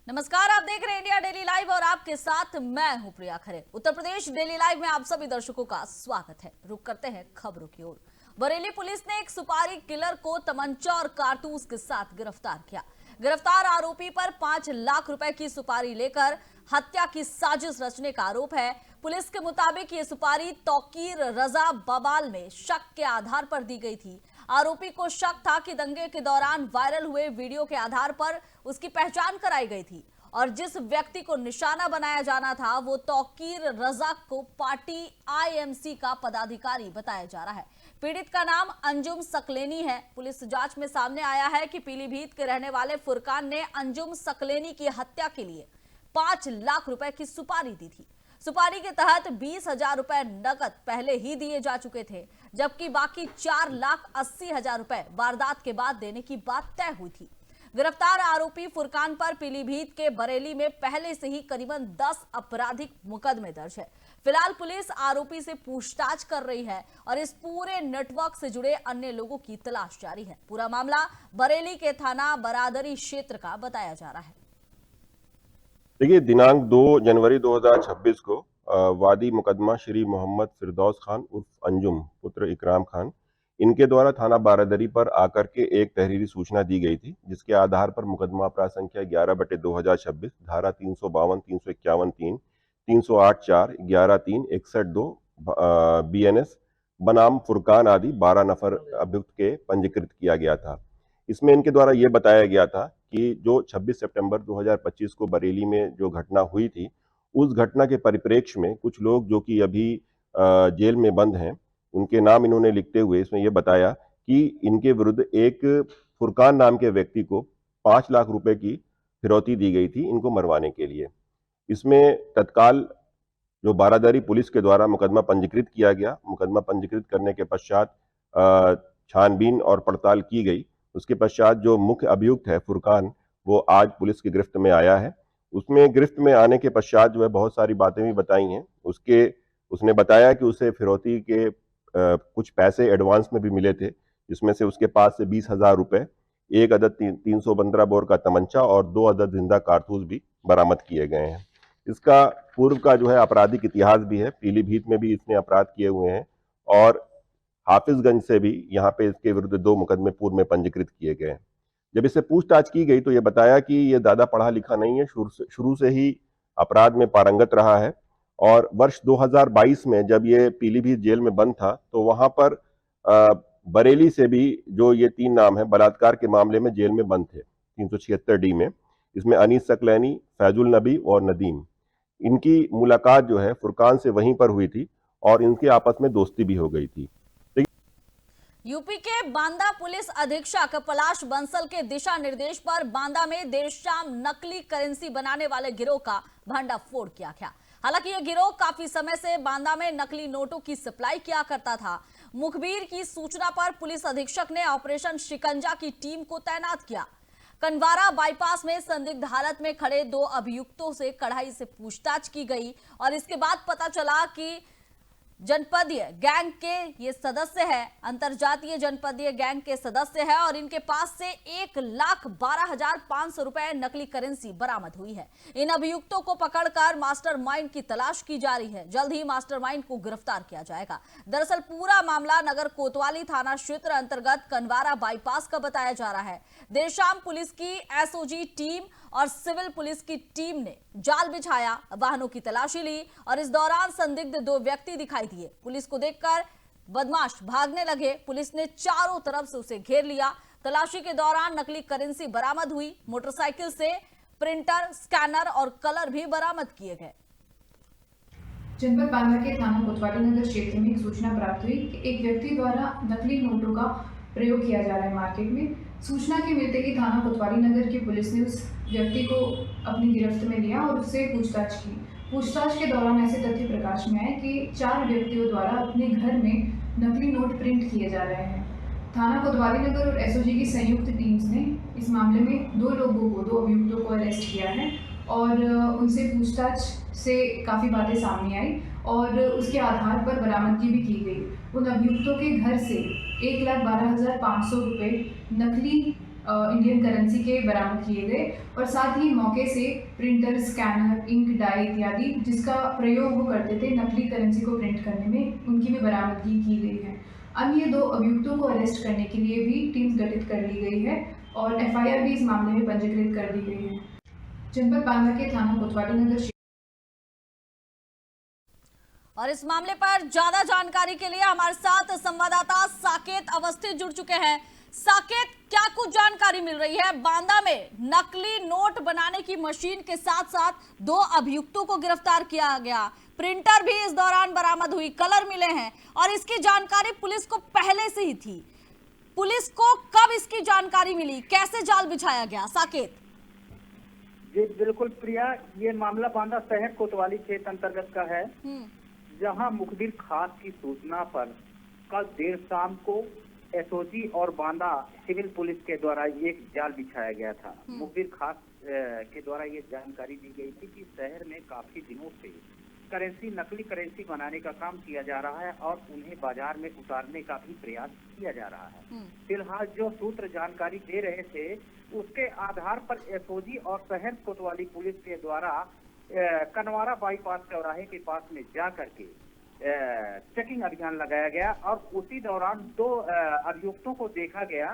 नमस्कार, आप देख रहे हैं इंडिया डेली लाइव और आपके साथ मैं हूं प्रिया खरे। उत्तर प्रदेश डेली लाइव में आप सभी दर्शकों का स्वागत है। रुक करते हैं खबरों की ओर। बरेली पुलिस ने एक सुपारी किलर को तमंचा और कारतूस के साथ गिरफ्तार किया। गिरफ्तार आरोपी पर 5 लाख रुपए की सुपारी लेकर हत्या की साजिश रचने का आरोप है। पुलिस के मुताबिक ये सुपारी तौकीर रजा बबाल में शक के आधार पर दी गई थी। आरोपी को शक था कि दंगे के दौरान वायरल हुए वीडियो के आधार पर उसकी पहचान कराई गई थी और जिस व्यक्ति को निशाना बनाया जाना था वो तौकीर रजा को पार्टी आईएमसी का पदाधिकारी बताया जा रहा है। पीड़ित का नाम अंजुम सकलेनी है। पुलिस जांच में सामने आया है कि पीलीभीत के रहने वाले फुरकान ने अंजुम सकलेनी की हत्या के लिए 5 लाख रुपए की सुपारी दी थी। सुपारी के तहत 20,000 रुपए नकद पहले ही दिए जा चुके थे, जबकि बाकी 4,80,000 रुपए वारदात के बाद देने की बात तय हुई थी। गिरफ्तार आरोपी फुरकान पर पीलीभीत के बरेली में पहले से ही करीबन 10 आपराधिक मुकदमे दर्ज है। फिलहाल पुलिस आरोपी से पूछताछ कर रही है और इस पूरे नेटवर्क से जुड़े अन्य लोगों की तलाश जारी है। पूरा मामला बरेली के थाना बरादरी क्षेत्र का बताया जा रहा है। देखिए, दिनांक 2 जनवरी 2026 को वादी मुकदमा श्री मोहम्मद फिरदौस खान उर्फ अंजुम पुत्र इकराम खान इनके द्वारा थाना बारादरी पर आकर के एक तहरीरी सूचना दी गई थी, जिसके आधार पर मुकदमा अपराध संख्या 11/2026 धारा 352, 351 3, 308 4, 11 3, 61 2 BNS बनाम फुरकान आदि 12 नफर अभियुक्त के पंजीकृत किया गया था। इसमें इनके द्वारा यह बताया गया था कि जो 26 सितंबर 2025 को बरेली में जो घटना हुई थी, उस घटना के परिप्रेक्ष्य में कुछ लोग जो कि अभी जेल में बंद हैं, उनके नाम इन्होंने लिखते हुए इसमें यह बताया कि इनके विरुद्ध एक फुरकान नाम के व्यक्ति को 5 लाख रुपए की फिरौती दी गई थी इनको मरवाने के लिए। इसमें तत्काल जो बारादरी पुलिस के द्वारा मुकदमा पंजीकृत किया गया। मुकदमा पंजीकृत करने के पश्चात छानबीन और पड़ताल की गई। उसके पश्चात जो मुख्य अभियुक्त है फुरकान, वो आज पुलिस की गिरफ्त में आया है। उसमें गिरफ्त में आने के पश्चात जो है बहुत सारी बातें भी बताई हैं। उसने बताया कि उसे फिरौती के कुछ पैसे एडवांस में भी मिले थे, जिसमें से उसके पास से 20,000 रुपए, एक अदद 315 बोर का तमंचा और 2 अदद जिंदा कारतूस भी बरामद किए गए हैं। इसका पूर्व का जो है आपराधिक इतिहास भी है। पीलीभीत में भी इसने अपराध किए हुए हैं और हाफिजगंज से भी यहाँ पे इसके विरुद्ध 2 मुकदमे पूर्व में पंजीकृत किए गए। जब इससे पूछताछ की गई तो ये बताया कि ये ज्यादा पढ़ा लिखा नहीं है, शुरू से ही अपराध में पारंगत रहा है और वर्ष 2022 में जब ये पीलीभीत जेल में बंद था तो वहां पर बरेली से भी जो ये 3 नाम है बलात्कार के मामले में जेल में बंद थे 376D में। इसमें अनीस सकलैनी, फैजुल नबी और नदीम, इनकी मुलाकात जो है फुरकान से वहीं पर हुई थी और इनके आपस में दोस्ती भी हो गई थी। यूपी के बांदा पुलिस अधीक्षक पलाश बंसल के दिशा निर्देश पर बांदा में देर शाम नकली करेंसी बनाने वाले गिरोह का भंडाफोड़ किया गया। हालांकि यह गिरोह काफी समय से बांदा में नकली नोटों की सप्लाई किया करता था। मुखबिर की सूचना पर पुलिस अधीक्षक ने ऑपरेशन शिकंजा की टीम को तैनात किया। कनवारा बाईपास में संदिग्ध हालत में खड़े 2 अभियुक्तों से कड़ाई से पूछताछ की गई और इसके बाद पता चला कि जनपदीय गैंग के ये सदस्य है, अंतरजातीय जनपदीय गैंग के सदस्य है और इनके पास से 1,12,500 रुपए नकली करेंसी बरामद हुई है। इन अभियुक्तों को पकड़कर मास्टरमाइंड की तलाश की जा रही है। जल्द ही मास्टरमाइंड को गिरफ्तार किया जाएगा। दरअसल पूरा मामला नगर कोतवाली थाना क्षेत्र अंतर्गत कनवारा बाईपास का बताया जा रहा है। देर शाम पुलिस की एसओजी टीम और सिविल पुलिस की टीम ने जाल बिछाया, वाहनों की तलाशी ली और इस दौरान संदिग्ध 2 व्यक्ति दिखाई दिए। पुलिस को देखकर बदमाश भागने लगे। पुलिस ने चारों तरफ से उसे घेर लिया। तलाशी के दौरान नकली करेंसी बरामद हुई। मोटरसाइकिल से प्रिंटर, स्कैनर और कलर भी बरामद किए गए। जनपद बांदा के थाना कोतवाली नगर क्षेत्र में एक सूचना प्राप्त हुई कि एक व्यक्ति द्वारा नकली नोटों का प्रयोग किया जा रहा है मार्केट में। सूचना के मिलते ही थाना कोतवाली नगर की पुलिस ने उस व्यक्ति को अपनी गिरफ्त में लिया और उससे पूछताछ की। पूछताछ के दौरान ऐसे तथ्य प्रकाश में आए कि 4 व्यक्तियों द्वारा अपने घर में नकली नोट प्रिंट किए जा रहे हैं। थाना कोतवाली नगर और एसओजी की संयुक्त टीम्स ने इस मामले में 2 अभियुक्तों को अरेस्ट किया है और उनसे पूछताछ से काफ़ी बातें सामने आई और उसके आधार पर बरामदगी भी की गई। उन अभियुक्तों के घर से 1,12,500 रुपये नकली इंडियन करेंसी के बरामद किए गए और साथ ही मौके से प्रिंटर, स्कैनर, इंक, डाई इत्यादि जिसका प्रयोग वो करते थे नकली करेंसी को प्रिंट करने में, उनकी भी बरामदगी की गई है। अन्य 2 अभियुक्तों को अरेस्ट करने के लिए भी टीम गठित कर ली गई है और एफआईआर भी इस मामले में पंजीकृत कर दी गई है। जनपद बांदा के थाना कोतवाली नगर और इस मामले पर ज्यादा जानकारी के लिए हमारे साथ संवाददाता साकेत अवस्थी जुड़ चुके हैं। साकेत, क्या कुछ जानकारी मिल रही है? बांदा में नकली नोट बनाने की मशीन के साथ साथ 2 अभियुक्तों को गिरफ्तार किया गया, प्रिंटर भी इस दौरान बरामद हुई, कलर मिले हैं और इसकी जानकारी पुलिस को पहले से ही थी। पुलिस को कब इसकी जानकारी मिली, कैसे जाल बिछाया गया? साकेत जी बिल्कुल प्रिया, ये मामला बांदा शहर कोतवाली क्षेत्र अंतर्गत का है, जहां मुखबिर खास की सूचना पर कल देर शाम को एसओजी और बांदा सिविल पुलिस के द्वारा एक जाल बिछाया गया था। मुखबिर खास के द्वारा ये जानकारी दी गई थी कि शहर में काफी दिनों से नकली करेंसी बनाने का काम किया जा रहा है और उन्हें बाजार में उतारने का भी प्रयास किया जा रहा है। फिलहाल जो सूत्र जानकारी दे रहे थे उसके आधार पर एसओजी और शहर कोतवाली पुलिस के द्वारा कनवारा बाईपास चौराहे के पास में जा करके चेकिंग अभियान लगाया गया और उसी दौरान 2 अभियुक्तों को देखा गया।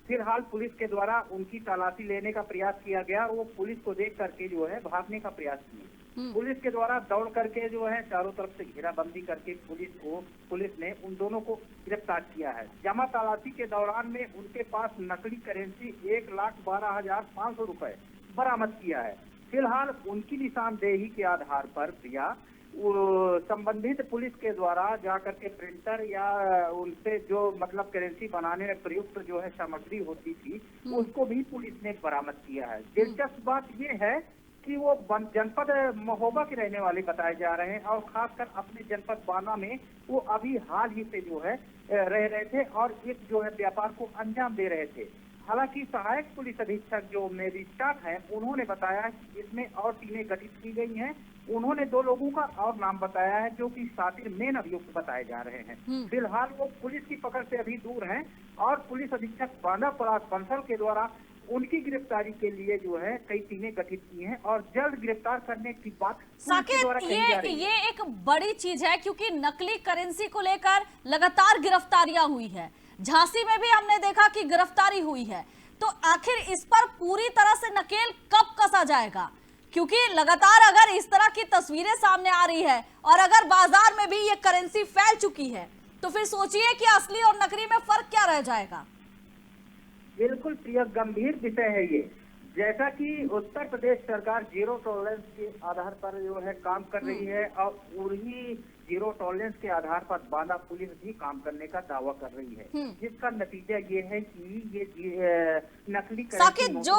फिलहाल पुलिस के द्वारा उनकी तलाशी लेने का प्रयास किया गया और वो पुलिस को देख करके जो है भागने का प्रयास किए। पुलिस के द्वारा दौड़ करके जो है चारों तरफ से घेराबंदी करके पुलिस ने उन दोनों को गिरफ्तार किया है। जमा तलाशी के दौरान में उनके पास नकली करेंसी 1,12,500 रुपए बरामद किया है। फिलहाल उनकी निशानदेही के आधार पर प्रिया संबंधित पुलिस के द्वारा जाकर के प्रिंटर या उनसे जो मतलब करेंसी बनाने में प्रयुक्त जो है सामग्री होती थी उसको भी पुलिस ने बरामद किया है। दिलचस्प बात यह है कि वो जनपद महोबा के रहने वाले बताए जा रहे हैं और खासकर अपने जनपद बांदा में वो अभी हाल ही से जो है रह रहे थे और एक जो है व्यापार को अंजाम दे रहे थे। हालांकि सहायक पुलिस अधीक्षक जो मजिस्ट्रेट हैं उन्होंने बताया कि इसमें और टीमें गठित की गई हैं। उन्होंने 2 लोगों का और नाम बताया है जो कि शातिर मेन अभियुक्त बताए जा रहे हैं। फिलहाल वो पुलिस की पकड़ से अभी दूर हैं और पुलिस अधीक्षक बांदा पराग बंसल के द्वारा उनकी गिरफ्तारी के लिए जो है कई टीमें गठित की हैं और जल्द गिरफ्तार करने की बात साकेत, ये एक बड़ी चीज है क्योंकि नकली करेंसी को लेकर लगातार गिरफ्तारियां हुई है। झांसी में भी हमने देखा कि गिरफ्तारी हुई है, तो आखिर इस पर पूरी तरह से नकेल कब कसा जाएगा? क्योंकि लगातार अगर इस तरह की तस्वीरें सामने आ रही है और अगर बाजार में भी ये करेंसी फैल चुकी है तो फिर सोचिए कि असली और नकली में फर्क क्या रह जाएगा। बिल्कुल प्रिय, गंभीर विषय है ये। जैसा कि उत्तर प्रदेश सरकार 0 टॉलरेंस के आधार पर जो है काम कर रही है और वही 0 टॉलरेंस के आधार पर बांदा पुलिस भी काम करने का दावा कर रही है, जिसका नतीजा ये है कि ये नकली साकेत जो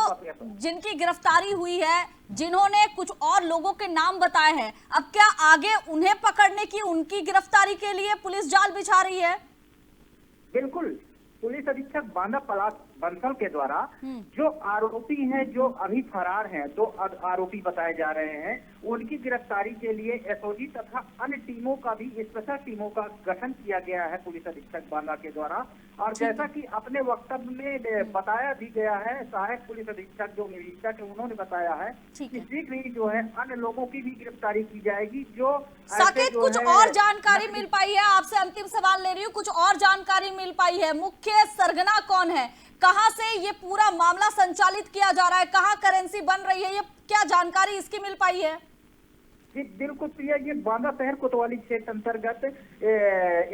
जिनकी गिरफ्तारी हुई है, जिन्होंने कुछ और लोगों के नाम बताए हैं, अब क्या आगे उन्हें पकड़ने की, उनकी गिरफ्तारी के लिए पुलिस जाल बिछा रही है? बिल्कुल, पुलिस अधीक्षक बांदा पलाश बंसल के द्वारा जो आरोपी हैं, जो अभी फरार हैं, 2 आरोपी बताए जा रहे हैं, उनकी गिरफ्तारी के लिए एसओजी तथा अन्य टीमों का भी, स्पेशल टीमों का गठन किया गया है पुलिस अधीक्षक बांदा के द्वारा। और जैसा कि अपने वक्तव्य में बताया भी गया है, सहायक पुलिस अधीक्षक जो निरीक्षक है उन्होंने बताया है कि शीघ्र ही जो है अन्य लोगों की भी गिरफ्तारी की जाएगी। जो साकेत, कुछ और जानकारी मिल पाई है? आपसे अंतिम सवाल ले रही हूँ, कुछ और जानकारी मिल पाई है? मुख्य सरगना कौन है? कहां से ये पूरा मामला संचालित किया जा रहा है? कहां करेंसी बन रही है? ये क्या जानकारी इसकी मिल पाई है? जी बिल्कुल प्रिया, ये बांदा शहर कोतवाली क्षेत्र अंतर्गत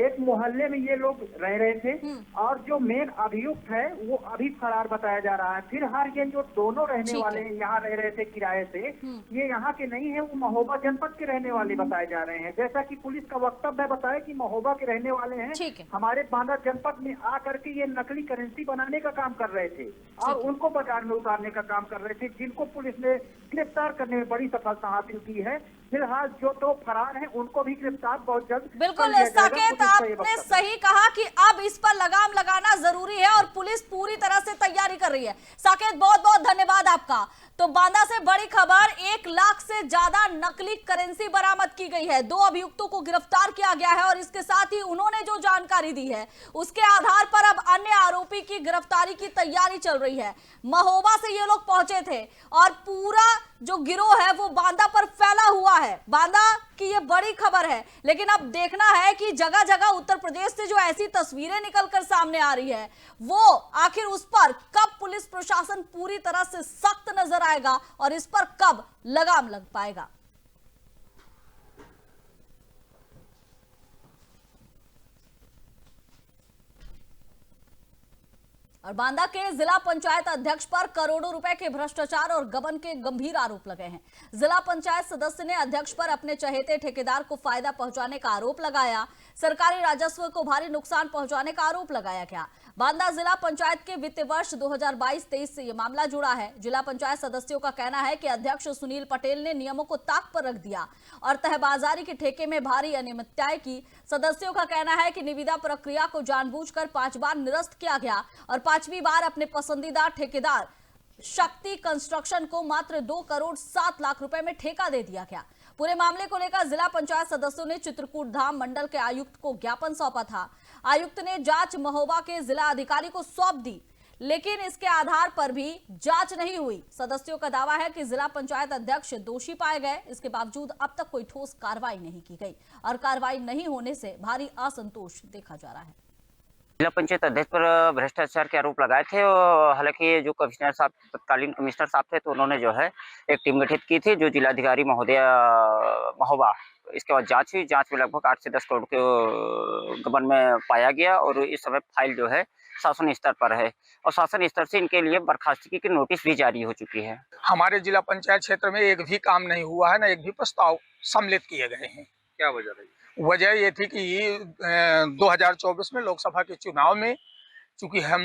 एक मोहल्ले में ये लोग रह रहे थे और जो मेन अभियुक्त है वो अभी फरार बताया जा रहा है। फिलहाल ये जो दोनों रहने वाले यहाँ रह रहे थे किराए से, ये यहाँ के नहीं है, वो महोबा जनपद के रहने वाले बताए जा रहे हैं। जैसा कि पुलिस का वक्तव्य बताया कि महोबा के रहने वाले हैं, हमारे बांदा जनपद में आकर के ये नकली करेंसी बनाने का काम कर रहे थे और उनको बाजार में उतारने का काम कर रहे थे, जिनको पुलिस ने गिरफ्तार करने में बड़ी सफलता हासिल की है। फिलहाल जो तो फरार हैं उनको भी गिरफ्तार बहुत जल्द बिल्कुल कर लिया जाएगा। साकेत, पुलिस का ये आपने वक्तव्य है। सही कहा कि अब इस पर लगाम लगाना जरूरी है और पुलिस पूरी तरह से तैयारी कर रही है। साकेत, बहुत बहुत धन्यवाद आपका। तो बांदा से बड़ी खबर, 1 लाख से ज्यादा नकली करेंसी बरामद की गई है। 2 अभियुक्तों को गिरफ्तार किया गया है और इसके साथ ही उन्होंने जो जानकारी दी है उसके आधार पर अब अन्य आरोपी की गिरफ्तारी की तैयारी चल रही है। महोबा से ये लोग पहुंचे थे और पूरा जो गिरोह है वो बांदा पर फैला हुआ है। बांदा की ये बड़ी खबर है, लेकिन अब देखना है कि जगह जगह उत्तर प्रदेश से जो ऐसी तस्वीरें निकलकर सामने आ रही है वो आखिर उस पर कब पुलिस प्रशासन पूरी तरह से सख्त नजर आएगा और इस पर कब लगाम लग पाएगा। और बांदा के जिला पंचायत अध्यक्ष पर करोड़ों रुपए के भ्रष्टाचार और गबन के गंभीर आरोप लगे हैं। जिला पंचायत सदस्य ने अध्यक्ष पर अपने चहेते ठेकेदार को फायदा पहुंचाने का आरोप लगाया। सरकारी राजस्व को भारी नुकसान पहुंचाने का आरोप लगाया गया। बांदा जिला पंचायत के वित्तीय वर्ष 2022-23 से यह मामला जुड़ा है। जिला पंचायत सदस्यों का कहना है कि अध्यक्ष सुनील पटेल ने नियमों को ताक पर रख दिया और तहबाजारी के ठेके में भारी अनियमितताएं की। सदस्यों का कहना है कि निविदा प्रक्रिया को जानबूझकर 5 बार निरस्त किया गया और 5वीं बार अपने पसंदीदा ठेकेदार शक्ति कंस्ट्रक्शन को मात्र 2 करोड़ 7 लाख रुपए में ठेका दे दिया गया। पूरे मामले को लेकर जिला पंचायत सदस्यों ने चित्रकूट धाम मंडल के आयुक्त को ज्ञापन सौंपा था। आयुक्त ने जांच महोबा के जिला अधिकारी को सौंप दी, लेकिन इसके आधार पर भी जांच नहीं हुई। सदस्यों का दावा है कि जिला पंचायत अध्यक्ष दोषी पाए गए, इसके बावजूद अब तक कोई ठोस कार्रवाई नहीं की गई और कार्रवाई नहीं होने से भारी असंतोष देखा जा रहा है। जिला पंचायत अध्यक्ष पर भ्रष्टाचार के आरोप लगाए थे और हालांकि जो कमिश्नर साहब, तत्कालीन कमिश्नर साहब थे, तो उन्होंने जो है एक टीम गठित की थी जो जिलाधिकारी महोदय महोबा। इसके बाद जांच हुई। जांच में लगभग 8 से 10 करोड़ के गबन में पाया गया और इस समय फाइल जो है शासन स्तर पर है और शासन स्तर से इनके लिए बर्खास्तगी की नोटिस भी जारी हो चुकी है। हमारे जिला पंचायत क्षेत्र में एक भी काम नहीं हुआ है, न एक भी प्रस्ताव सम्मिलित किए गए हैं। क्या वजह रही? वजह ये थी कि 2024 में लोकसभा के चुनाव में चूंकि हम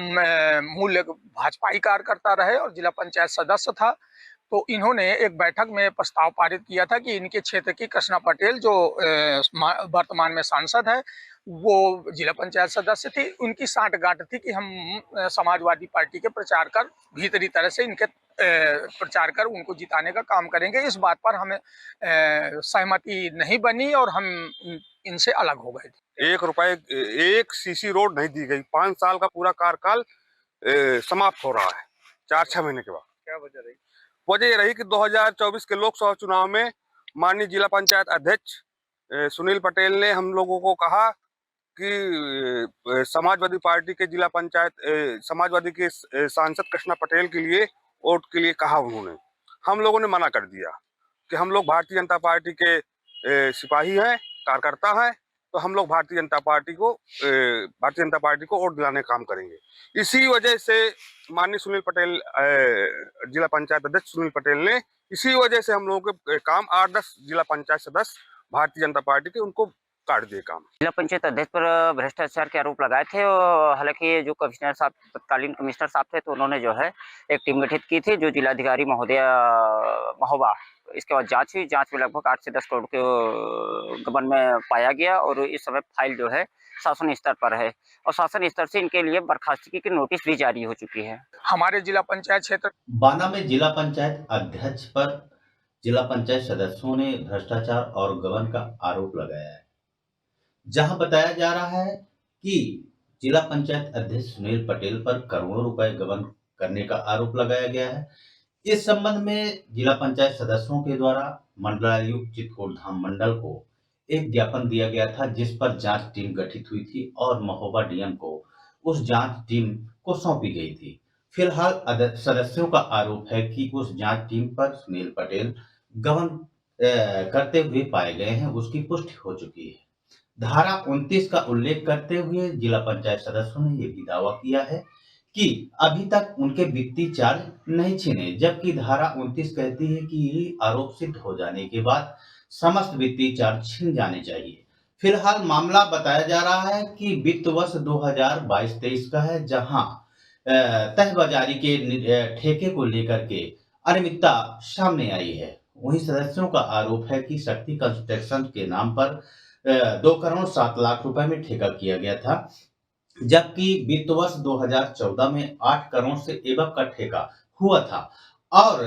मूल भाजपाई कार्यकर्ता रहे और जिला पंचायत सदस्य था, तो इन्होंने एक बैठक में प्रस्ताव पारित किया था कि इनके क्षेत्र की कृष्णा पटेल जो वर्तमान में सांसद है, वो जिला पंचायत सदस्य थी। उनकी साठगांठ थी कि हम समाजवादी पार्टी के प्रचार कर भीतरी तरह से इनके प्रचार कर उनको जिताने का काम करेंगे। इस बात पर हमें सहमति नहीं बनी और हम इनसे अलग हो गए थे। 1 रुपए 1 सीसी रोड नहीं दी गई। 5 साल का पूरा कार्यकाल समाप्त हो रहा है 4-6 महीने के बाद। क्या वजह रही? वजह ये रही कि 2024 के लोकसभा चुनाव में माननीय जिला पंचायत अध्यक्ष सुनील पटेल ने हम लोगों को कहा कि समाजवादी पार्टी के जिला पंचायत समाजवादी के सांसद कृष्णा पटेल के लिए वोट के लिए कहा। उन्होंने, हम लोगों ने मना कर दिया कि हम लोग भारतीय जनता पार्टी के सिपाही हैं, कार्यकर्ता हैं, तो हम लोग भारतीय जनता पार्टी को वोट दिलाने का काम करेंगे। इसी वजह से माननीय सुनील पटेल, जिला पंचायत अध्यक्ष सुनील पटेल ने, इसी वजह से हम लोगों के काम 8-10 जिला पंचायत सदस्य भारतीय जनता पार्टी के उनको काट दिए काम। जिला पंचायत अध्यक्ष पर भ्रष्टाचार के आरोप लगाए थे और हालांकि जो कमिश्नर साहब, तत्कालीन कमिश्नर साहब थे, तो उन्होंने जो है एक टीम गठित की थी जो जिलाधिकारी महोदय महोबा। इसके बाद जांच हुई। जांच में लगभग 8 से 10 करोड़ के गबन में पाया गया और इस समय फाइल जो है शासन स्तर पर है और शासन स्तर से इनके लिए बर्खास्तगी की नोटिस भी जारी हो चुकी है। हमारे जिला पंचायत क्षेत्र बांदा में जिला पंचायत अध्यक्ष पर जिला पंचायत सदस्यों ने भ्रष्टाचार और गबन का आरोप लगाया है, जहां बताया जा रहा है कि जिला पंचायत अध्यक्ष सुनील पटेल पर करोड़ों रुपए गबन करने का आरोप लगाया गया है। इस संबंध में जिला पंचायत सदस्यों के द्वारा मंडलायुक्त चित्रकूट धाम मंडल को एक ज्ञापन दिया गया था, जिस पर जांच टीम गठित हुई थी और महोबा डीएम को उस जांच टीम को सौंपी गई थी। फिलहाल सदस्यों का आरोप है कि उस जांच टीम पर सुनील पटेल गबन करते हुए पाए गए हैं, उसकी पुष्टि हो चुकी है। धारा 29 का उल्लेख करते हुए जिला पंचायत सदस्यों ने यह भी दावा किया है कि अभी तक उनके वित्तीय चार्ज नहीं छीने, जबकि धारा 29 कहती है कि आरोप सिद्ध हो जाने के बाद समस्त वित्तीय चार्ज छीन जाने चाहिए। फिलहाल मामला बताया जा रहा है कि वित्त वर्ष 2022-23 का है, जहां तहबाजारी के ठेके को लेकर के अनियमितता सामने आई है। वहीं सदस्यों का आरोप है कि शक्ति कंस्ट्रक्शन के नाम पर 2 करोड़ 7 लाख रुपए में ठेका किया गया था, जबकि वित्त वर्ष 2014 में 8 करोड़ से एवं का ठेका हुआ था और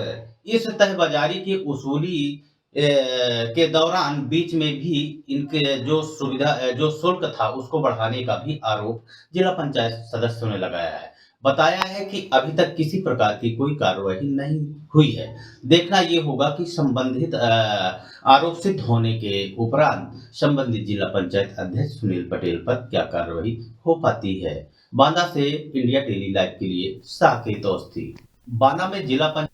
इस तहबाजारी की वसूली के दौरान बीच में भी इनके जो शुल्क था उसको बढ़ाने का भी आरोप जिला पंचायत सदस्यों ने लगाया है। बताया है कि अभी तक किसी प्रकार की कोई कार्रवाई नहीं हुई है। देखना ये होगा कि संबंधित आरोप सिद्ध होने के उपरांत संबंधित जिला पंचायत अध्यक्ष सुनील पटेल पर क्या कार्रवाई हो पाती है। बांदा से इंडिया टेली लाइव के लिए साकेत अवस्थी। बांदा में जिला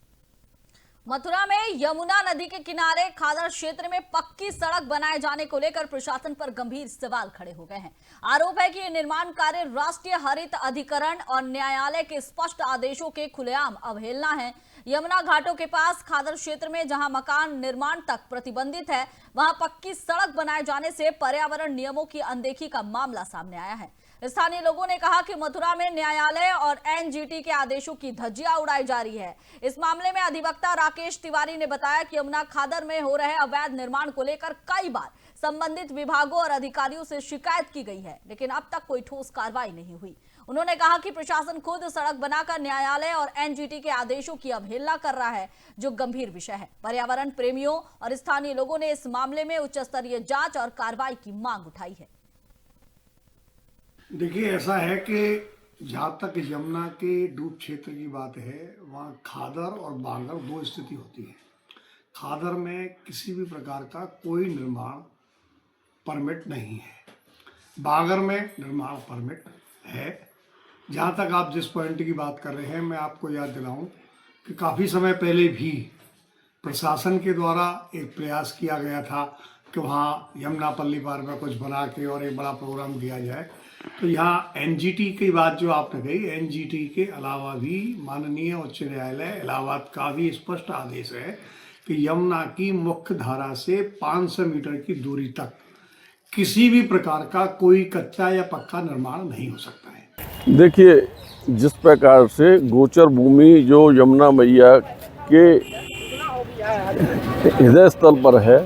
मथुरा में यमुना नदी के किनारे खादर क्षेत्र में पक्की सड़क बनाए जाने को लेकर प्रशासन पर गंभीर सवाल खड़े हो गए हैं। आरोप है कि ये निर्माण कार्य राष्ट्रीय हरित अधिकरण और न्यायालय के स्पष्ट आदेशों के खुलेआम अवहेलना है। यमुना घाटों के पास खादर क्षेत्र में जहां मकान निर्माण तक प्रतिबंधित है, वहां पक्की सड़क बनाए जाने से पर्यावरण नियमों की अनदेखी का मामला सामने आया है। स्थानीय लोगों ने कहा कि मथुरा में न्यायालय और एनजीटी के आदेशों की धज्जियां उड़ाई जा रही है। इस मामले में अधिवक्ता राकेश तिवारी ने बताया कि यमुना खादर में हो रहे अवैध निर्माण को लेकर कई बार संबंधित विभागों और अधिकारियों से शिकायत की गई है, लेकिन अब तक कोई ठोस कार्रवाई नहीं हुई। उन्होंने कहा कि प्रशासन खुद सड़क बनाकर न्यायालय और एनजीटी के आदेशों की अवहेलना कर रहा है, जो गंभीर विषय है। पर्यावरण प्रेमियों और स्थानीय लोगों ने इस मामले में उच्च स्तरीय जांच और कार्रवाई की मांग उठाई है। देखिए, ऐसा है कि जहाँ तक यमुना के डूब क्षेत्र की बात है, वहाँ खादर और बांगर 2 स्थिति होती है। खादर में किसी भी प्रकार का कोई निर्माण परमिट नहीं है, बांगर में निर्माण परमिट है। जहाँ तक आप जिस पॉइंट की बात कर रहे हैं, मैं आपको याद दिलाऊं कि काफ़ी समय पहले भी प्रशासन के द्वारा एक प्रयास किया गया था कि वहाँ यमुना पल्ली पार में कुछ बना के और एक बड़ा प्रोग्राम किया जाए। तो यहाँ एनजीटी की बात जो आपने कही, एनजीटी के अलावा भी माननीय उच्च न्यायालय इलाहाबाद का भी स्पष्ट आदेश है कि यमुना की मुख्य धारा से 500 मीटर की दूरी तक किसी भी प्रकार का कोई कच्चा या पक्का निर्माण नहीं हो सकता है। देखिए, जिस प्रकार से गोचर भूमि जो यमुना मैया के हृदय स्थल पर है,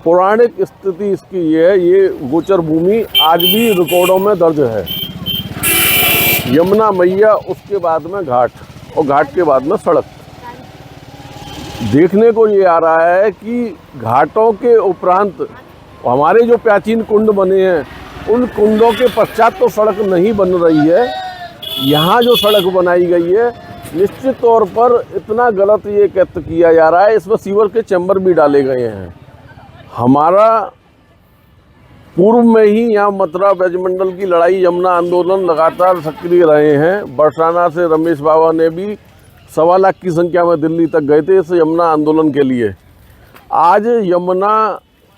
पौराणिक स्थिति इसकी ये है, ये गोचर भूमि आज भी रिकॉर्डों में दर्ज है। यमुना मैया, उसके बाद में घाट और घाट के बाद में सड़क। देखने को ये आ रहा है कि घाटों के उपरांत हमारे जो प्राचीन कुंड बने हैं, उन कुंडों के पश्चात तो सड़क नहीं बन रही है। यहाँ जो सड़क बनाई गई है, निश्चित तौर पर इतना गलत ये किया जा रहा है, इसमें सीवर के चैम्बर भी डाले गए हैं। हमारा पूर्व में ही यहाँ मथुरा ब्रजमंडल की लड़ाई, यमुना आंदोलन लगातार सक्रिय रहे हैं। बरसाना से रमेश बाबा ने भी 1.25 लाख की संख्या में दिल्ली तक गए थे इस यमुना आंदोलन के लिए। आज यमुना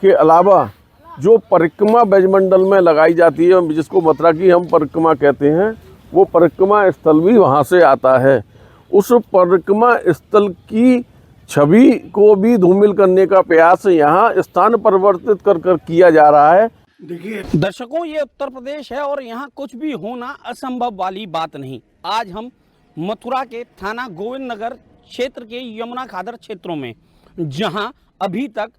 के अलावा जो परिक्रमा ब्रजमंडल में लगाई जाती है, जिसको मथुरा की हम परिक्रमा कहते हैं, वो परिक्रमा स्थल भी वहाँ से आता है। उस परिक्रमा स्थल की छवि को भी धूमिल करने का प्रयास यहाँ स्थान परिवर्तित कर किया जा रहा है। देखिए दर्शकों, ये उत्तर प्रदेश है और यहाँ कुछ भी होना असंभव वाली बात नहीं। आज हम मथुरा के थाना गोविंद नगर क्षेत्र के यमुना खादर क्षेत्रों में, जहाँ अभी तक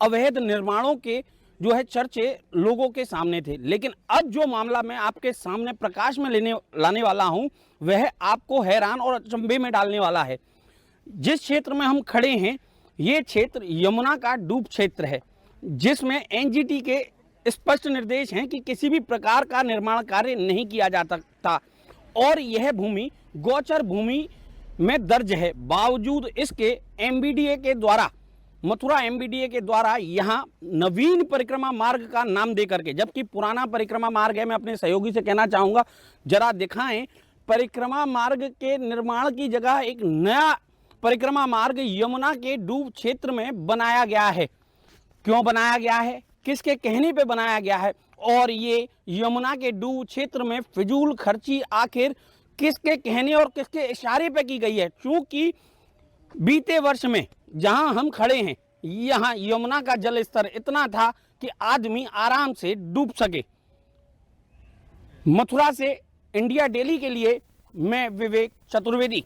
अवैध निर्माणों के जो है चर्चे लोगों के सामने थे, लेकिन अब जो मामला मैं आपके सामने प्रकाश में लाने वाला हूँ, वह आपको हैरान और अचंभे में डालने वाला है। जिस क्षेत्र में हम खड़े हैं, ये क्षेत्र यमुना का डूब क्षेत्र है, जिसमें एनजीटी के स्पष्ट निर्देश हैं कि किसी भी प्रकार का निर्माण कार्य नहीं किया जा सकता और यह भूमि गोचर भूमि में दर्ज है। बावजूद इसके एमबीडीए के द्वारा, मथुरा एमबीडीए के द्वारा यहाँ नवीन परिक्रमा मार्ग का नाम दे करके, जबकि पुराना परिक्रमा मार्ग है। मैं अपने सहयोगी से कहना चाहूँगा, जरा दिखाएं। परिक्रमा मार्ग के निर्माण की जगह एक नया परिक्रमा मार्ग यमुना के डूब क्षेत्र में बनाया गया है। क्यों बनाया गया है, किसके कहने पे बनाया गया है, और ये यमुना के डूब क्षेत्र में फिजूल खर्ची आखिर किसके कहने और किसके इशारे पे की गई है? चूंकि बीते वर्ष में जहां हम खड़े हैं, यहाँ यमुना का जल स्तर इतना था कि आदमी आराम से डूब सके। मथुरा से इंडिया डेली के लिए मैं विवेक चतुर्वेदी।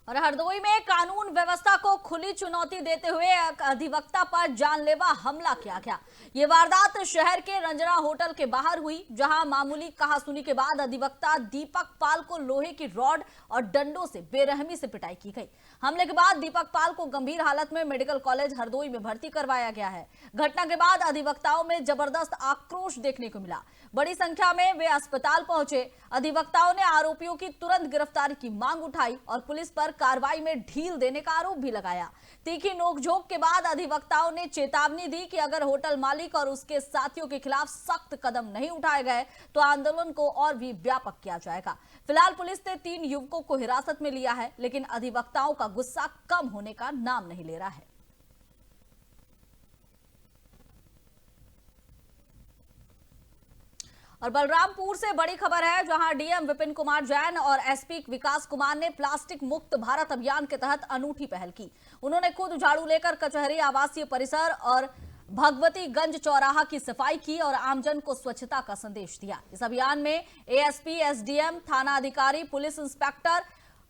और हरदोई में कानून व्यवस्था को खुली चुनौती देते हुए एक अधिवक्ता पर जानलेवा हमला किया गया। ये वारदात शहर के रंजना होटल के बाहर हुई, जहां मामूली कहासुनी के बाद अधिवक्ता दीपक पाल को लोहे की रॉड और डंडों से बेरहमी से पिटाई की गई। हमले के बाद दीपक पाल को गंभीर हालत में मेडिकल कॉलेज हरदोई में भर्ती करवाया गया है। घटना के बाद अधिवक्ताओं में जबरदस्त आक्रोश देखने को मिला। बड़ी संख्या में वे अस्पताल पहुंचे। अधिवक्ताओं ने आरोपियों की तुरंत गिरफ्तारी की मांग उठाई और पुलिस पर कार्रवाई में ढील देने का आरोप भी लगाया। तीखी नोकझोंक के बाद अधिवक्ताओं ने चेतावनी दी कि अगर होटल मालिक और उसके साथियों के खिलाफ सख्त कदम नहीं उठाए गए तो आंदोलन को और भी व्यापक किया जाएगा। फिलहाल पुलिस ने 3 युवकों को हिरासत में लिया है, लेकिन अधिवक्ताओं का गुस्सा कम होने का नाम नहीं ले रहा है। और बलरामपुर से बड़ी खबर है, जहां डीएम विपिन कुमार जैन और एसपी विकास कुमार ने प्लास्टिक मुक्त भारत अभियान के तहत अनूठी पहल की। उन्होंने खुद झाड़ू लेकर कचहरी आवासीय परिसर और भगवतीगंज चौराहा की सफाई की और आमजन को स्वच्छता का संदेश दिया। इस अभियान में एएसपी, एसडीएम, थाना अधिकारी, पुलिस इंस्पेक्टर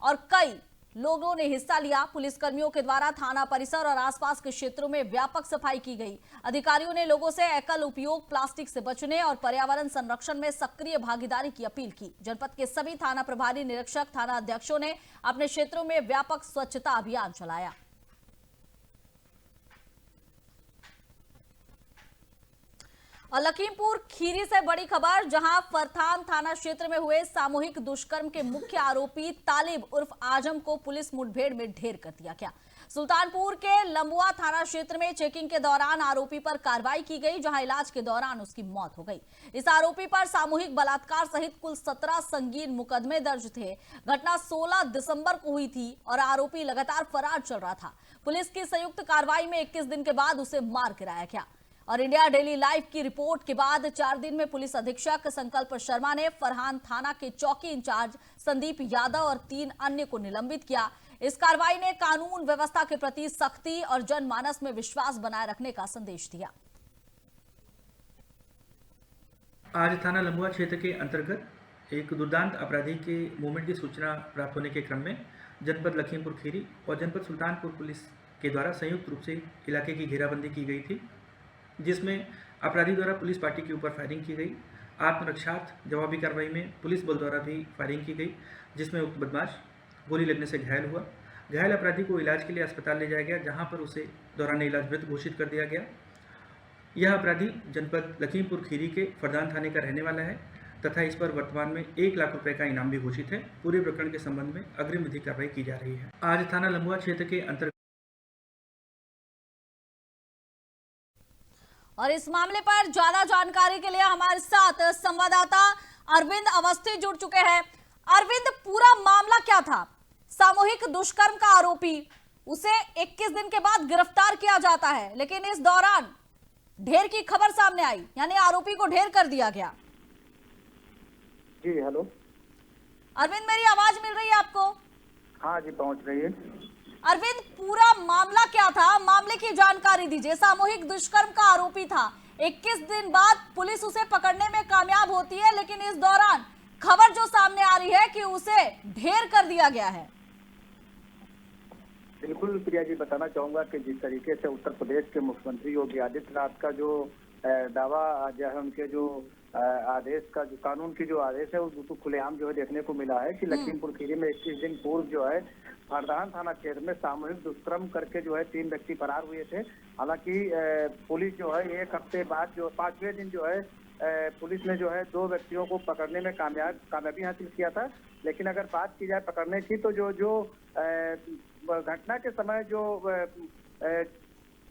और कई लोगों ने हिस्सा लिया। पुलिसकर्मियों के द्वारा थाना परिसर और आसपास के क्षेत्रों में व्यापक सफाई की गई। अधिकारियों ने लोगों से एकल उपयोग प्लास्टिक से बचने और पर्यावरण संरक्षण में सक्रिय भागीदारी की अपील की। जनपद के सभी थाना प्रभारी, निरीक्षक, थाना अध्यक्षों ने अपने क्षेत्रों में व्यापक स्वच्छता अभियान चलाया। और लखीमपुर खीरी से बड़ी खबर, जहां फरथान थाना क्षेत्र में हुए सामूहिक दुष्कर्म के मुख्य आरोपी तालिब उर्फ आजम को पुलिस मुठभेड़ में ढेर कर दिया गया। सुल्तानपुर के लंबुआ थाना क्षेत्र में चेकिंग के दौरान आरोपी पर कार्रवाई की गई, जहां इलाज के दौरान उसकी मौत हो गई। इस आरोपी पर सामूहिक बलात्कार सहित कुल 17 संगीन मुकदमे दर्ज थे। घटना 16 दिसंबर को हुई थी और आरोपी लगातार फरार चल रहा था। पुलिस की संयुक्त कार्रवाई में 21 दिन के बाद उसे मार गिराया गया। और इंडिया डेली लाइव की रिपोर्ट के बाद 4 दिन में पुलिस अधीक्षक संकल्प शर्मा ने फरहान थाना के चौकी इंचार्ज संदीप यादव और 3 अन्य को निलंबित किया। इस कार्रवाई ने कानून व्यवस्था के प्रति सख्ती और जनमानस में विश्वास बनाए रखने का संदेश दिया। आज थाना लंबुआ क्षेत्र के अंतर्गत एक दुर्दांत अपराधी के मूवमेंट की सूचना प्राप्त होने के क्रम में जनपद लखीमपुर खीरी और जनपद सुल्तानपुर पुलिस के द्वारा संयुक्त रूप से इलाके की घेराबंदी की गई थी, जिसमें अपराधी द्वारा पुलिस पार्टी के ऊपर फायरिंग की गई। आत्मरक्षार्थ जवाबी कार्रवाई में पुलिस बल द्वारा भी फायरिंग की गई, जिसमें उक्त बदमाश गोली लगने से घायल हुआ। घायल अपराधी को इलाज के लिए अस्पताल ले जाया गया, जहां पर उसे दौरान इलाज मृत घोषित कर दिया गया। यह अपराधी जनपद लखीमपुर खीरी के फरदान थाने का रहने वाला है तथा इस पर वर्तमान में 1 लाख रुपए का इनाम भी घोषित है। पूरे प्रकरण के संबंध में अग्रिम विधिक कार्रवाई की जा रही है। आज थाना लंबुआ क्षेत्र के अंतर्गत और इस मामले पर ज्यादा जानकारी के लिए हमारे साथ संवाददाता अरविंद अवस्थी जुड़ चुके हैं। अरविंद, पूरा मामला क्या था? सामूहिक दुष्कर्म का आरोपी, उसे 21 दिन के बाद गिरफ्तार किया जाता है, लेकिन इस दौरान ढेर की खबर सामने आई, यानी आरोपी को ढेर कर दिया गया। जी हेलो अरविंद, मेरी आवाज मिल रही है आपको? हाँ जी, पहुंच रही है। अरविंद, पूरा मामला क्या था? मामले की जानकारी दीजिए। सामूहिक दुष्कर्म का आरोपी था, 21 दिन बाद पुलिस उसे पकड़ने में कामयाब होती है, लेकिन इस दौरान खबर जो सामने आ रही है कि उसे ढेर कर दिया गया है। बिल्कुल प्रिया जी, बताना चाहूंगा कि जिस तरीके से उत्तर प्रदेश के मुख्यमंत्री योगी आदित्यनाथ का जो दावा जो है, उनके जो आदेश का जो कानून की जो आदेश है, वो खुलेआम जो है देखने को मिला है कि लखीमपुर खीरी में 21 दिन पूर्व जो है फरदान थाना क्षेत्र में सामूहिक दुष्कर्म करके जो है 3 व्यक्ति फरार हुए थे। हालांकि पुलिस जो है 1 हफ्ते बाद जो 5वें दिन जो है पुलिस ने जो है 2 व्यक्तियों को पकड़ने में कामयाबी हासिल किया था। लेकिन अगर बात की जाए पकड़ने की, तो जो घटना के समय जो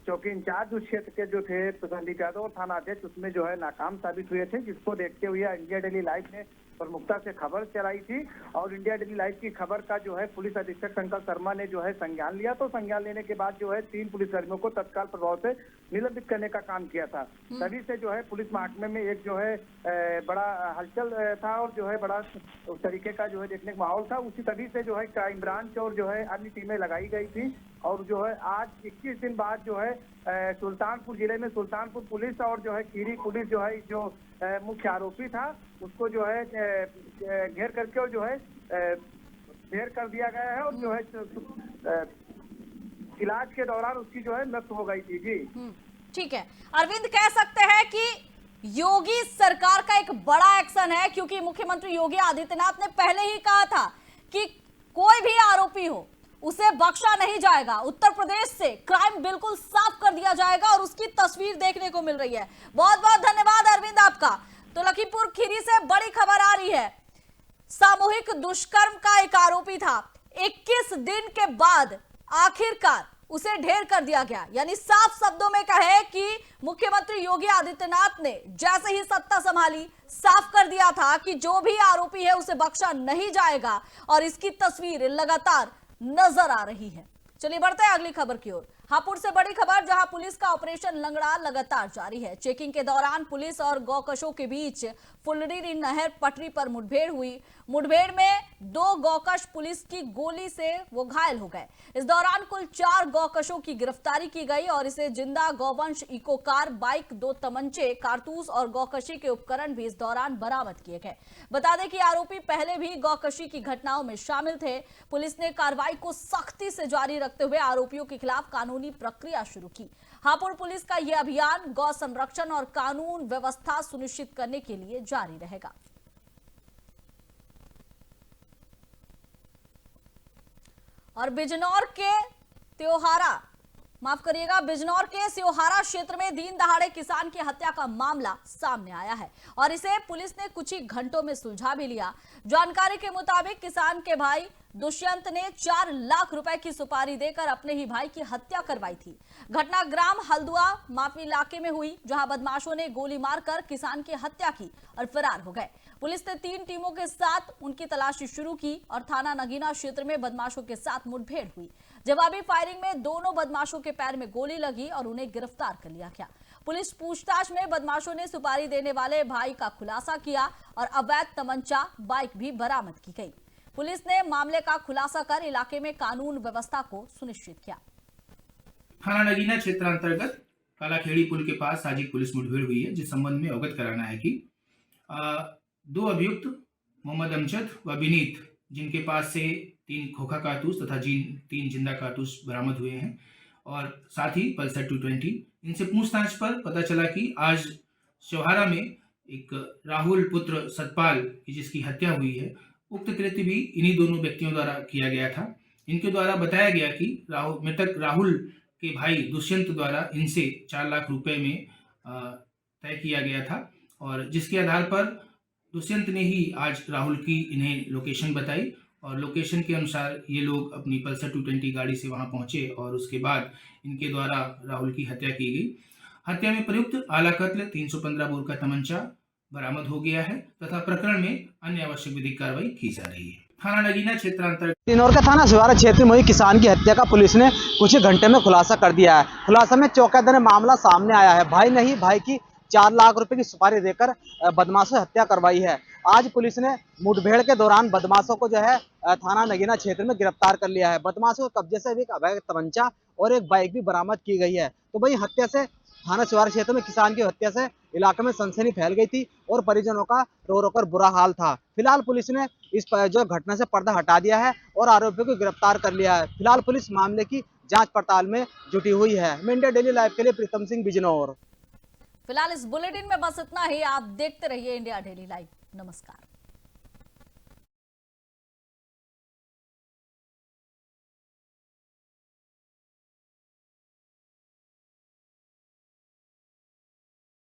चौकी इंचार्ज उस क्षेत्र के जो थे संदीप यादव और थाना अध्यक्ष, उसमें जो है नाकाम साबित हुए थे, जिसको देखते हुए इंडिया डेली लाइव ने प्रमुखता से खबर चलाई थी। और इंडिया डेली लाइव की खबर का जो है पुलिस अधीक्षक संकल्प शर्मा ने जो है संज्ञान लिया। तो संज्ञान लेने के बाद जो है 3 पुलिसकर्मियों को तत्काल प्रभाव से निलंबित करने का काम किया था। तभी से जो है पुलिस महकमे में एक जो है बड़ा हलचल था और जो है बड़ा उस तरीके का जो है देखने का माहौल था। उसी तभी से जो है क्राइम ब्रांच और जो है अन्य टीमें लगाई गई थी। और जो है आज 21 दिन बाद जो है सुल्तानपुर जिले में सुल्तानपुर पुलिस और जो है खीरी पुलिस जो है जो मुख्य आरोपी था उसको जो है घेर करके और जो है ढेर कर दिया गया है और जो है इलाज के दौरान उसकी जो है मृत्यु हो गई थी। जी ठीक है अरविंद, कह सकते हैं कि योगी सरकार का एक बड़ा एक्शन है, क्योंकि मुख्यमंत्री योगी आदित्यनाथ ने पहले ही कहा था कि कोई भी आरोपी हो उसे बख्शा नहीं जाएगा। उत्तर प्रदेश से क्राइम बिल्कुल साफ कर दिया जाएगा और उसकी तस्वीर देखने को मिल रही है। बहुत बहुत धन्यवाद अरविंद आपका। तो लखीमपुर खीरी से बड़ी खबर आ रही है। सामूहिक दुष्कर्म का एक आरोपी था, 21 दिन के बाद आखिरकार उसे ढेर कर दिया गया। यानी साफ शब्दों में कहे कि मुख्यमंत्री योगी आदित्यनाथ ने जैसे ही सत्ता संभाली साफ कर दिया था कि जो भी आरोपी है उसे बख्शा नहीं जाएगा और इसकी तस्वीर लगातार नजर आ रही है। चलिए बढ़ते हैं अगली खबर की ओर। हापुड़ से बड़ी खबर, जहां पुलिस का ऑपरेशन लंगड़ा लगातार जारी है। चेकिंग के दौरान पुलिस और गौकशों के बीच फुलड़ी नहर पटरी पर मुठभेड़ हुई। मुठभेड़ में 2 गौकश पुलिस की गोली से वो घायल हो गए। इस दौरान कुल 4 गौकशों की गिरफ्तारी की गई और इसे जिंदा गौवंश इको कार, बाइक, 2 तमंचे, कारतूस और गौकशी के उपकरण भी इस दौरान बरामद किए गए। बता दें कि आरोपी पहले भी गौकशी की घटनाओं में शामिल थे। पुलिस ने कार्रवाई को सख्ती से जारी रखते हुए आरोपियों के खिलाफ कानूनी प्रक्रिया शुरू की। हापुड़ पुलिस का यह अभियान गौ संरक्षण और कानून व्यवस्था सुनिश्चित करने के लिए जारी रहेगा। और बिजनौर के बिजनौर के स्योहारा क्षेत्र में दिन दहाड़े किसान की हत्या का मामला सामने आया है और इसे पुलिस ने कुछ ही घंटों में सुलझा भी लिया। जानकारी के मुताबिक किसान के भाई दुष्यंत ने 4 लाख रुपए की सुपारी देकर अपने ही भाई की हत्या करवाई थी। घटना ग्राम हल्दुआ माफी इलाके में हुई, जहां बदमाशों ने गोली मारकर किसान की हत्या की और फरार हो गए। पुलिस ने 3 टीमों के साथ उनकी तलाशी शुरू की और थाना नगीना क्षेत्र में बदमाशों के साथ मुठभेड़ हुई। जवाबी फायरिंग में दोनों बदमाशों के पैर में गोली लगी और उन्हें गिरफ्तार कर लिया गया। पुलिस पूछताछ में बदमाशों ने सुपारी देने वाले भाई का खुलासा किया और अवैध तमंचा, बाइक भी बरामद की गई। पुलिस ने मामले का खुलासा कर इलाके में कानून व्यवस्था को सुनिश्चित किया। थाना नगीना क्षेत्र अंतर्गत कालाखेड़ी पुल के पास आज एक पुलिस मुठभेड़ हुई है, जिस संबंध में अवगत कराना है कि 2 अभियुक्त मोहम्मद अमजद व विनीत, जिनके पास से 3 खोखा कारतूस तथा 3 जिंदा कारतूस बरामद हुए हैं और साथ ही पल्सर 220। इनसे पूछताछ पर पता चला कि आज स्योहारा में एक राहुल पुत्र सतपाल की जिसकी हत्या हुई है, उक्त कृत्य भी इन्हीं दोनों व्यक्तियों द्वारा किया गया था। इनके द्वारा बताया गया कि मृतक राहुल के भाई दुष्यंत द्वारा इनसे 4 लाख रुपए में तय किया गया था और जिसके आधार पर दुष्यंत ने ही आज राहुल की इन्हें लोकेशन बताई और लोकेशन के अनुसार ये लोग अपनी पल्सर 220 गाड़ी से वहां पहुंचे और उसके बाद इनके द्वारा राहुल की हत्या की गई। हत्या में प्रयुक्त आला कत्ल 315 बोर का तमंचा बरामद हो गया है तथा प्रकरण में अन्य आवश्यक विधिक कार्रवाई की जा रही है। थाना नगीना क्षेत्र अंतर्गत बिजनौर का थाना स्योहारा क्षेत्र में हुई किसान की हत्या का पुलिस ने कुछ ही घंटे में खुलासा कर दिया है। खुलासा में चौंकादेने मामला सामने आया है। भाई ने ही भाई की 4 लाख रुपए की सुपारी देकर बदमाशों से हत्या करवाई है। आज पुलिस ने मुठभेड़ के दौरान बदमाशों को जो है थाना नगीना क्षेत्र में गिरफ्तार कर लिया है। बदमाशों के कब्जे से एक अवैध तमंचा और एक बाइक भी बरामद की गई है। तो वही हत्या से थाना स्योहारा क्षेत्र में किसान की हत्या से इलाके में सनसनी फैल गई थी और परिजनों का रो रो कर बुरा हाल था। फिलहाल पुलिस ने इस जो घटना से पर्दा हटा दिया है और आरोपियों को गिरफ्तार कर लिया है। फिलहाल पुलिस मामले की जांच पड़ताल में जुटी हुई है। इंडिया डेली लाइव के लिए प्रीतम सिंह, बिजनौर। फिलहाल इस बुलेटिन में बस इतना ही। आप देखते रहिए इंडिया डेली लाइव। नमस्कार।